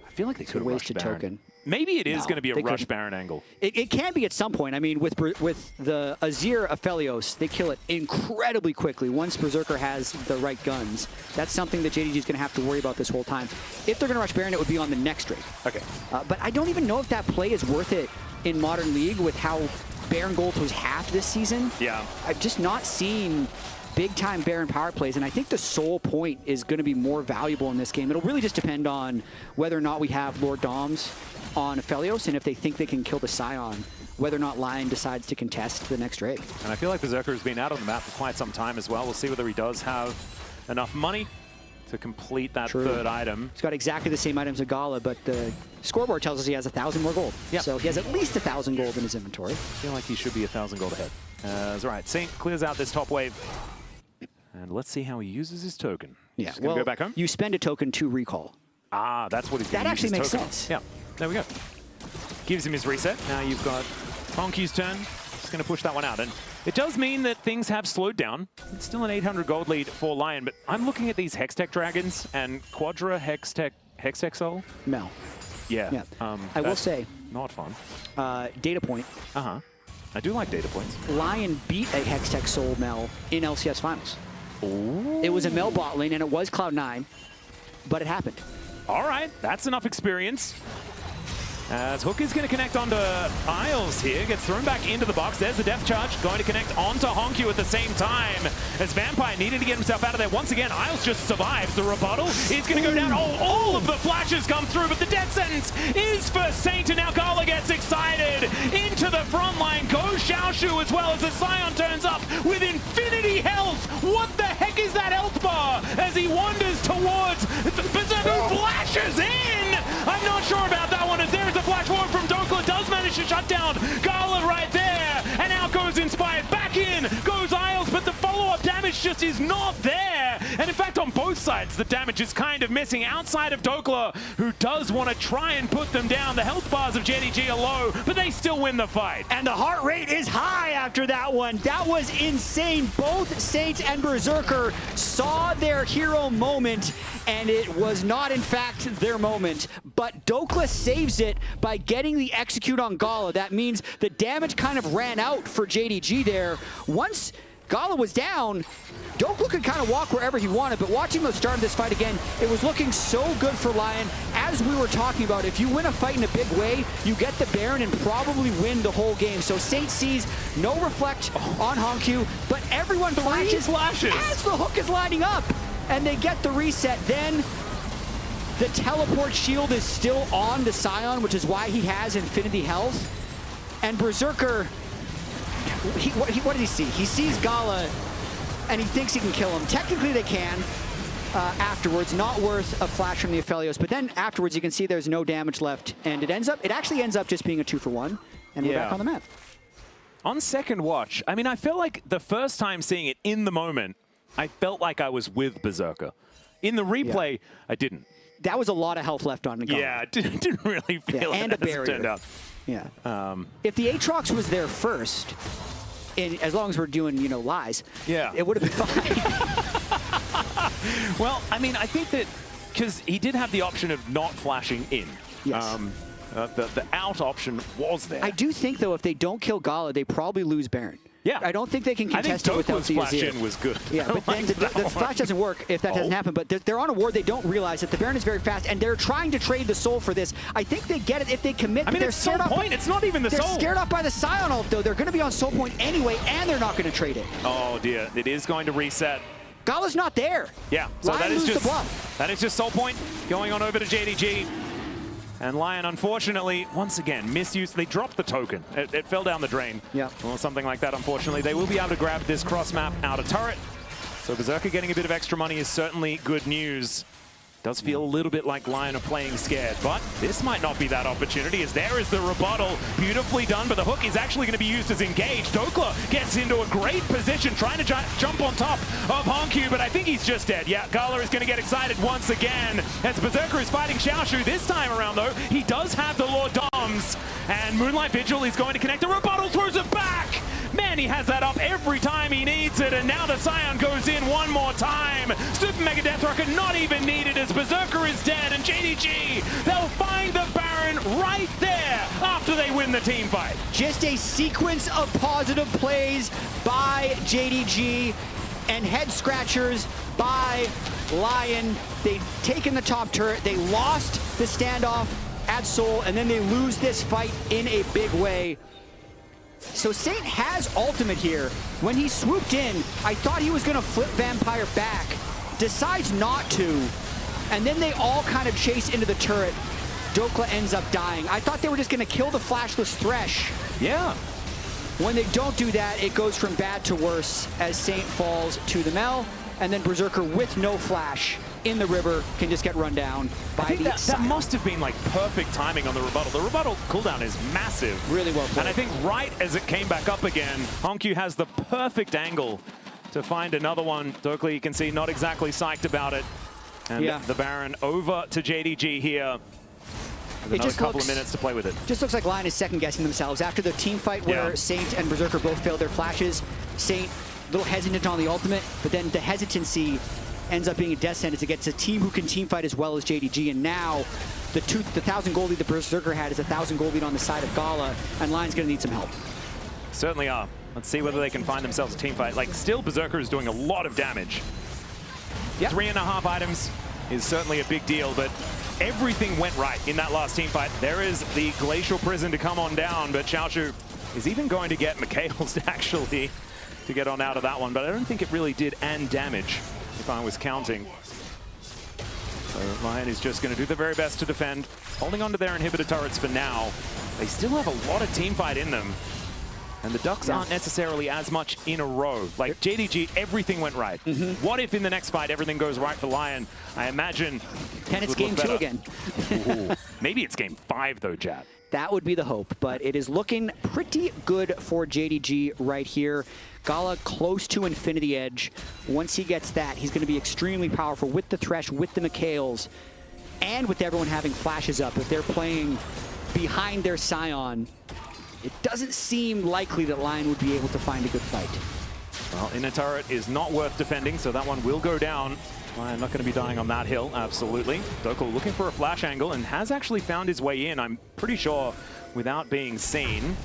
I feel like they could have wasted token. Maybe it is going to be a rush Baron angle. It can be at some point. I mean, with the Azir Aphelios, they kill it incredibly quickly once Berserker has the right guns. That's something that JDG is going to have to worry about this whole time. If they're going to rush Baron, it would be on the next Drake. Okay. But I don't even know if that play is worth it in Modern League with how Baron gold was half this season. Yeah. I've just not seen big-time Baron power plays, and I think the soul point is going to be more valuable in this game. It'll really just depend on whether or not we have Lord Doms on Aphelios, and if they think they can kill the Sion, whether or not LYON decides to contest the next Drake. And I feel like Berserker has been out on the map for quite some time as well. We'll see whether he does have enough money to complete that third item. He's got exactly the same items as GALA, but the scoreboard tells us he has 1,000 more gold. Yep. So he has at least 1,000 gold in his inventory. I feel like he should be 1,000 gold ahead. That's right. Saint clears out this top wave. And let's see how he uses his token. Yeah, He's going to go back home? You spend a token to recall. Ah, that's what he's going to use. That actually makes token. sense. Yeah, there we go. Gives him his reset. Now you've got HongQ's turn. Just going to push that one out. And it does mean that things have slowed down. It's still an 800 gold lead for LYON, but I'm looking at these Hextech Dragons and Quadra Hextech Soul. Mel. Yeah. I will say. Not fun. Data point. Uh-huh. I do like data points. LYON beat a Hextech Soul Mel in LCS Finals. Ooh. It was a Mel bot lane, and it was Cloud9, but it happened. All right, that's enough experience. As Hook is going to connect onto Isles here, gets thrown back into the box. There's the depth charge, going to connect onto HongQ at the same time. As Vampire needed to get himself out of there. Once again, Isles just survives the rebuttal. He's going to go down. Oh, all of the flashes come through, but the death sentence is for Saint, and now GALA gets excited. Into the front line goes Xiaoxu as well as the Sion turns up with infinity health. What the heck is that health bar? As he wanders towards Berserker, who flashes in. I'm not sure about that one, as there is a flash forward from Dhokla, does manage to shut down GALA right there, and out goes Inspired, back in goes Isles, but the follow-up damage just is not there, and in fact on both sides the damage is kind of missing outside of Dhokla, who does want to try and put them down. The health bars of JDG are low, but they still win the fight. And the heart rate is high after that one. That was insane. Both Saint and Berserker saw their hero moment, and it was not in fact their moment, but Dhokla saves it by getting the execute on GALA. That means the damage kind of ran out for JDG there. Once GALA was down, Dhokla could kind of walk wherever he wanted, but watching the start of this fight again, it was looking so good for LYON. As we were talking about, if you win a fight in a big way, you get the Baron and probably win the whole game. So Saint sees no reflect on HongQ, but everyone flashes as the hook is lining up, and they get the reset. Then the teleport shield is still on the Sion, which is why he has infinity health. And Berserker, what did he see? He sees GALA, and he thinks he can kill him. Technically they can afterwards, not worth a flash from the Aphelios, but then afterwards you can see there's no damage left, and it actually ends up just being a 2-for-1, and we're back on the map. On second watch, I mean, I felt like the first time seeing it in the moment, I felt like I was with Berserker. In the replay, I didn't. That was a lot of health left on GALA. Yeah, it didn't really feel and a barrier. As it turned out. Yeah. If the Aatrox was there first, as long as we're doing, lies, it would have been fine. Well, I mean, I think that because he did have the option of not flashing in. Yes. The out option was there. I do think, though, if they don't kill GALA, they probably lose Baron. Yeah. I don't think they can contest it without the flash Azir. in was good. Yeah, but then the flash doesn't work if that doesn't happen. But they're on a ward. They don't realize that the Baron is very fast, and they're trying to trade the soul for this. I think they get it if they commit. I mean, it's soul point. It's not even the soul. They're scared off by the Sion ult, though. They're going to be on soul point anyway, and they're not going to trade it. Oh, dear. It is going to reset. GALA's not there. Yeah, so LYON that is just the bluff. That is just soul point going on over to JDG. And LYON, unfortunately, once again, misused. They dropped the token. It fell down the drain. Yeah. Or something like that, unfortunately. They will be able to grab this cross map out of turret. So Berserker getting a bit of extra money is certainly good news. Does feel a little bit like LYON are playing scared, but this might not be that opportunity, as there is the rebuttal. Beautifully done, but the hook is actually going to be used as engaged. Dhokla gets into a great position, trying to jump on top of HongQ, but I think he's just dead. Yeah, GALA is going to get excited once again, as Berserker is fighting Xiaoxu. This time around, though, he does have the Lord Doms, and Moonlight Vigil is going to connect. The rebuttal throws it back! Man, he has that up every time he needs it, and now the Sion goes in one more time. Super Mega Death Rocket not even needed, as Berserker is dead, and JDG, they'll find the Baron right there after they win the team fight. Just a sequence of positive plays by JDG and head scratchers by LYON. They've taken the top turret, they lost the standoff at Seoul, and then they lose this fight in a big way. So Saint has ultimate here. When he swooped in, I thought he was going to flip Vampire back. Decides not to. And then they all kind of chase into the turret. Dhokla ends up dying. I thought they were just going to kill the flashless Thresh. Yeah. When they don't do that, it goes from bad to worse as Saint falls to the Mel. And then Berserker with no flash in the river can just get run down by the that must have been like perfect timing on the rebuttal. The rebuttal cooldown is massive. Really well played. And I think right as it came back up again, HongQ has the perfect angle to find another one. Dhokla, you can see, not exactly psyched about it. And the Baron over to JDG here. It just couple of minutes to play with it. Just looks like LYON is second-guessing themselves. After the team fight where Saint and Berserker both failed their flashes, Saint a little hesitant on the ultimate, but then the hesitancy ends up being a death sentence against a team who can team fight as well as JDG. And now the 1,000 gold lead the Berserker had is 1,000 gold lead on the side of GALA, and LYON's going to need some help. Certainly are. Let's see whether they can find themselves a team fight. Like, still Berserker is doing a lot of damage. 3.5 items is certainly a big deal, but everything went right in that last team fight. There is the Glacial Prison to come on down, but Xiaoxu is even going to get Mikhail's actually to get on out of that one, but I don't think it really did and damage, if I was counting. So LYON is just going to do their very best to defend, holding on to their inhibitor turrets for now. They still have a lot of team fight in them, and the Ducks aren't necessarily as much in a row. Like JDG, everything went right. What if in the next fight everything goes right for LYON? I imagine Can it's game 2 again? Ooh, maybe it's game 5 though, Jatt. That would be the hope, but it is looking pretty good for JDG right here. GALA close to Infinity Edge. Once he gets that, he's going to be extremely powerful with the Thresh, with the Mikhails, and with everyone having flashes up. If they're playing behind their Sion, it doesn't seem likely that LYON would be able to find a good fight. Well, inner turret is not worth defending, so that one will go down. LYON not going to be dying on that hill, absolutely. Dhokla looking for a flash angle and has actually found his way in, I'm pretty sure, without being seen.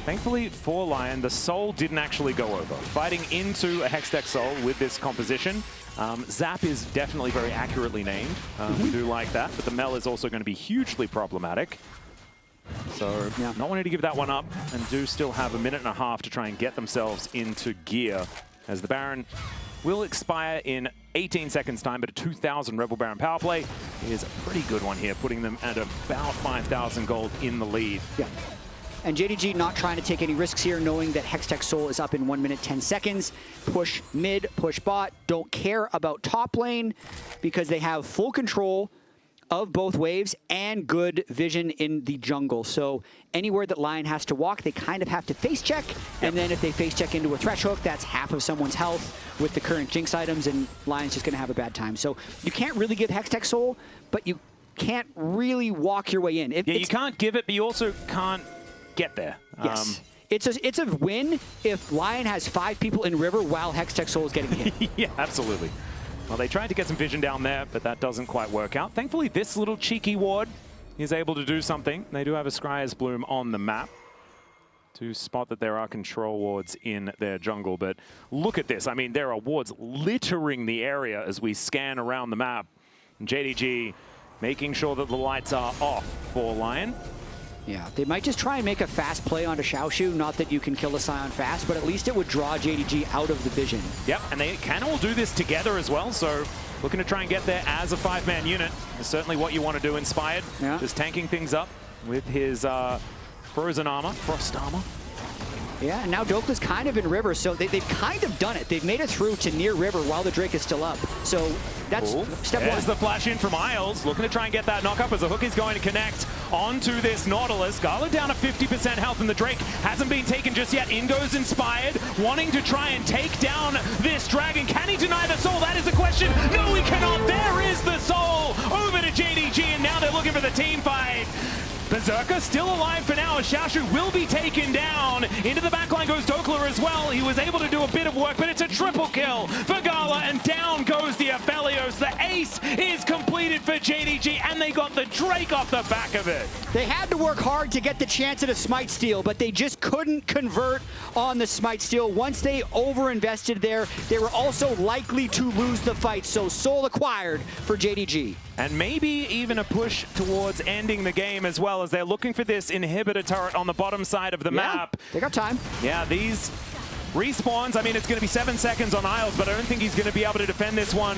Thankfully for LYON, the Soul didn't actually go over. Fighting into a Hextech Soul with this composition. Zap is definitely very accurately named. We do like that, but the Mel is also going to be hugely problematic. So not wanting to give that one up, and do still have a minute and a half to try and get themselves into gear, as the Baron will expire in 18 seconds time, but a 2,000 Rebel Baron power play is a pretty good one here, putting them at about 5,000 gold in the lead. Yeah. And JDG not trying to take any risks here, knowing that Hextech Soul is up in 1 minute 10 seconds. Push mid, push bot, don't care about top lane because they have full control of both waves and good vision in the jungle. So anywhere that LYON has to walk, they kind of have to face check. And then if they face check into a Thresh hook, that's half of someone's health with the current Jinx items, and LYON's just going to have a bad time. So you can't really give Hextech Soul, but you can't really walk your way in. You can't give it, but you also can't get there. Yes. It's a win if LYON has 5 people in river while Hextech Soul is getting hit. Yeah, absolutely. Well, they tried to get some vision down there, but that doesn't quite work out. Thankfully, this little cheeky ward is able to do something. They do have a Scryer's Bloom on the map to spot that there are control wards in their jungle. But look at this. I mean, there are wards littering the area as we scan around the map. And JDG making sure that the lights are off for LYON. Yeah, they might just try and make a fast play onto Xiaoxu. Not that you can kill a Sion fast, but at least it would draw JDG out of the vision. Yep, and they can all do this together as well, so looking to try and get there as a 5-man unit is certainly what you want to do. Inspired, just tanking things up with his frozen armor, frost armor. Yeah, and now Dhokla's kind of in river, so they've kind of done it. They've made it through to near river while the Drake is still up. So that's step one. There's the flash in from Isles, looking to try and get that knock up as the hook is going to connect onto this Nautilus. GALA down at 50% health, and the Drake hasn't been taken just yet. In goes Inspired, wanting to try and take down this dragon. Can he deny the soul? That is the question. No, he cannot. There is the soul over to JDG, and now they're looking for the team fight. Berserker still alive for now as Xiaoxu will be taken down. Into the backline goes Dhokla as well. He was able to do a bit of work, but it's a triple kill for GALA, and down goes the Aphelios. The ace is completed for JDG, and they got the Drake off the back of it. They had to work hard to get the chance at a smite steal, but they just couldn't convert on the smite steal. Once they overinvested there, they were also likely to lose the fight, so soul acquired for JDG. And maybe even a push towards ending the game as well, as they're looking for this inhibitor turret on the bottom side of the map. They got time. Yeah, these respawns, I mean, it's going to be 7 seconds on Isles, but I don't think he's going to be able to defend this one.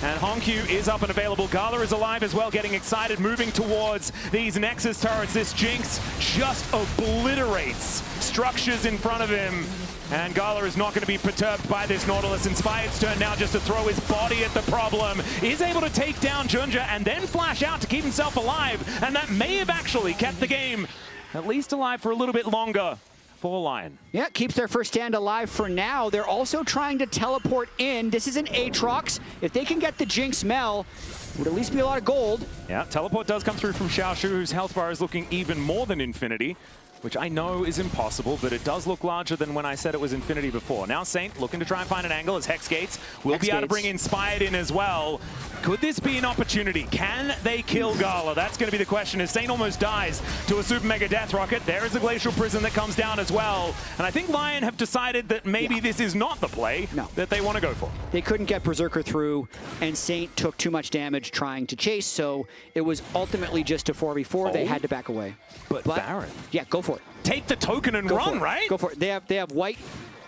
And HongQ is up and available. GALA is alive as well, getting excited, moving towards these Nexus turrets. This Jinx just obliterates structures in front of him. And GALA is not going to be perturbed by this Nautilus. Inspired's turn now just to throw his body at the problem. Is able to take down JunJia and then flash out to keep himself alive. And that may have actually kept the game at least alive for a little bit longer for LYON. Yeah, keeps their first stand alive for now. They're also trying to teleport in. This is an Aatrox. If they can get the Jinx Mel, it would at least be a lot of gold. Yeah, teleport does come through from Xiaoxu, whose health bar is looking even more than infinity, which I know is impossible, but it does look larger than when I said it was infinity before. Now Saint looking to try and find an angle as Hex Gates will be able to bring Inspired in as well. Could this be an opportunity? Can they kill GALA? That's going to be the question as Saint almost dies to a Super Mega Death Rocket. There is a Glacial Prison that comes down as well. And I think LYON have decided that maybe this is not the play that they want to go for. They couldn't get Berserker through, and Saint took too much damage trying to chase, so it was ultimately just a 4v4. They had to back away. But Baron. Yeah, go for it. Take the token and run, right? Go for it. They have white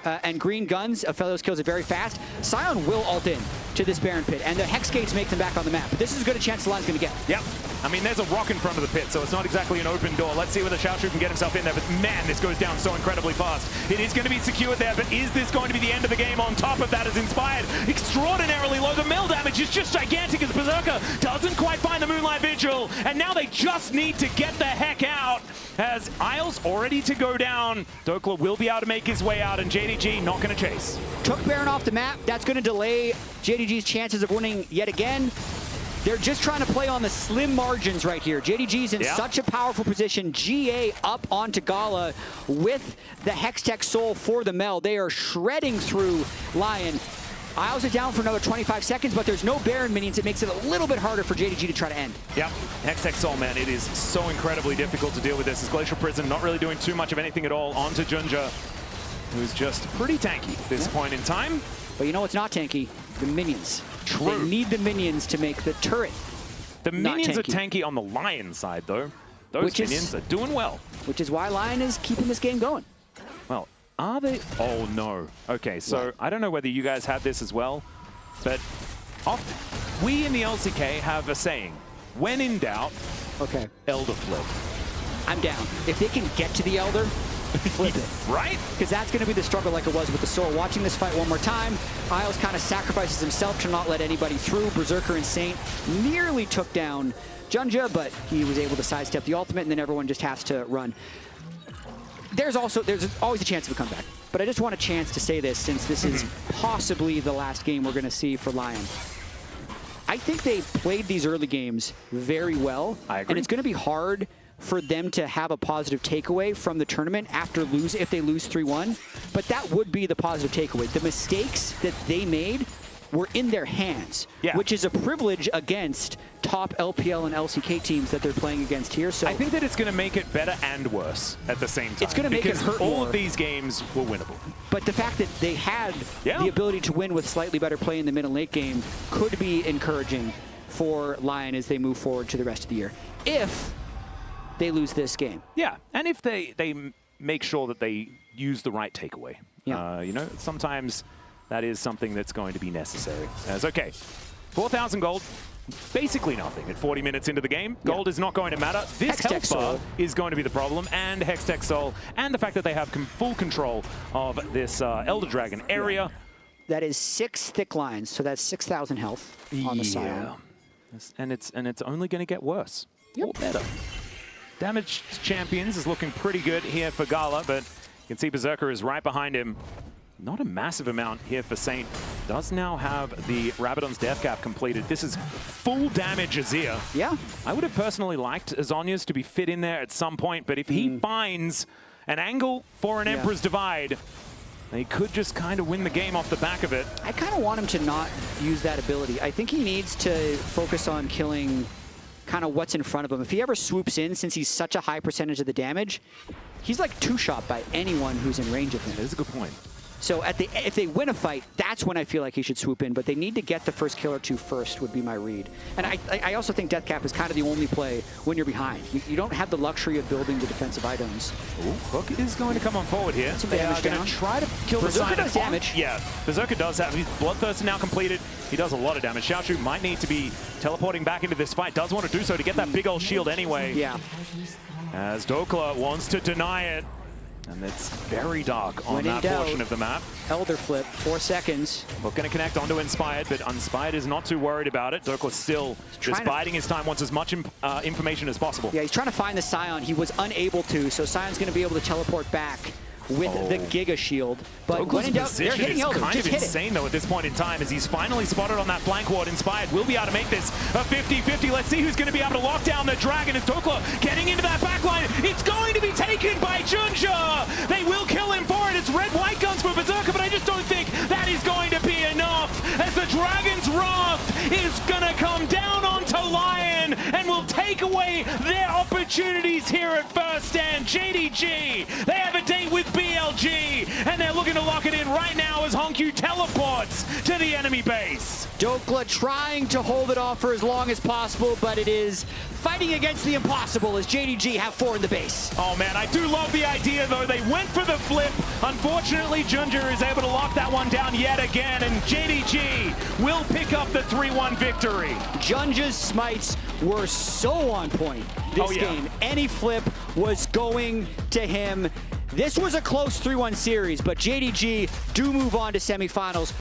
and green guns. Aphelios kills it very fast. Sion will ult in to this Baron pit, and the Hex Gates make them back on the map. But this is as good a chance LYON's going to get. Yep. I mean, there's a rock in front of the pit, so it's not exactly an open door. Let's see whether Xiaoxu can get himself in there, but man, this goes down so incredibly fast. It is going to be secured there, but is this going to be the end of the game? On top of that is Inspired extraordinarily low. The mill damage is just gigantic as Berserker doesn't quite find the Moonlight Vigil, and now they just need to get the heck out as Isles already to go down. Dhokla will be able to make his way out, and JDG not going to chase. Took Baron off the map. That's going to delay JDG's chances of winning yet again. They're just trying to play on the slim margins right here. JDG's in such a powerful position. GA up onto GALA with the Hextech Soul for the Mel. They are shredding through LYON. Isles are down for another 25 seconds, but there's no Baron minions. It makes it a little bit harder for JDG to try to end. Yeah, Hextech Soul, man, it is so incredibly difficult to deal with this. As Glacial Prison not really doing too much of anything at all onto JunJia, who's just pretty tanky at this point in time. But you know what's not tanky? The minions. True. They need the minions to make the turret. The minions are tanky on the LYON side, though. Those minions are doing well. Which is why LYON is keeping this game going. Well, are they? Oh, no. Okay, so I don't know whether you guys have this as well, but often we in the LCK have a saying, when in doubt, Elder flip. I'm down. If they can get to the Elder, flip it. Right? Because that's going to be the struggle like it was with the Soul. Watching this fight one more time, Isles kind of sacrifices himself to not let anybody through. Berserker and Saint nearly took down JunJia, but he was able to sidestep the ultimate, and then everyone just has to run. There's always a chance of a comeback. But I just want a chance to say this, since this is possibly the last game we're going to see for LYON. I think they played these early games very well. I agree. And it's going to be hard for them to have a positive takeaway from the tournament if they lose 3-1. But that would be the positive takeaway. The mistakes that they made were in their hands, which is a privilege against top LPL and LCK teams that they're playing against here. So I think that it's going to make it better and worse at the same time. It's going to make it hurt all more. of these games were winnable. But the fact that they had the ability to win with slightly better play in the mid and late game could be encouraging for LYON as they move forward to the rest of the year. If they lose this game. Yeah, and if they make sure that they use the right takeaway. Yeah. You know, sometimes that is something that's going to be necessary. As okay, 4,000 gold basically nothing at 40 minutes into the game. Gold is not going to matter. This health bar is going to be the problem, and Hextech Soul, and the fact that they have full control of this Elder Dragon area. That is 6 thick lines, so that's 6,000 health on the Sion. And it's only going to get worse. Yep. Or better. Damaged Champions is looking pretty good here for GALA, but you can see Berserker is right behind him. Not a massive amount here for Saint. Does now have the Rabadon's Death Cap completed. This is full damage Azir. Yeah. I would have personally liked Azonia's to be fit in there at some point, but if he finds an angle for an Emperor's Divide, they could just kind of win the game off the back of it. I kind of want him to not use that ability. I think he needs to focus on killing kind of what's in front of him. If he ever swoops in, since he's such a high percentage of the damage, he's like two-shot by anyone who's in range of him. That is a good point. So if they win a fight, that's when I feel like he should swoop in. But they need to get the first kill or two first, would be my read. And I also think Death Cap is kind of the only play when you're behind. You don't have the luxury of building the defensive items. Ooh, Hook is going to come on forward here. Some damage going to try to kill the Sion. Berserker does damage. Yeah, Berserker does have. His Bloodthirst now completed. He does a lot of damage. Xiaoxu might need to be teleporting back into this fight. Does want to do so to get that big old shield anyway. Yeah. As Dhokla wants to deny it. And it's very dark on that portion of the map. Elder Flip, 4 seconds. We're going to connect onto Inspired, but Inspired is not too worried about it. Dhokla still just biding his time, wants as much information as possible. Yeah, he's trying to find the Sion. He was unable to, so Sion's going to be able to teleport back with the Giga Shield. But when in doubt, they're hitting Elder. Kind of insane, though, at this point in time, as he's finally spotted on that flank ward. Inspired will be able to make this a 50-50. Let's see who's going to be able to lock down the Dragon. As Dhokla getting into that backline, it's going to be taken by JunJia. They will kill him for it. It's red-white guns for Berserker, but I just don't think that is going to be enough, as the Dragon's Wrath is going to come down onto LYON and will take away their opportunities here at first stand. JDG, they have a date with BLG, and they're looking to lock it in right now as HongQ teleports to the enemy base. Dhokla trying to hold it off for as long as possible, but it is fighting against the impossible as JDG have 4 in the base. Oh man, I do love the idea though. They went for the flip. Unfortunately, JunJia is able to lock that one down yet again, and JDG will pick up the 3-1 victory. JunJia's smites were so on point this game. Any flip was going to him. This was a close 3-1 series, but JDG do move on to semifinals.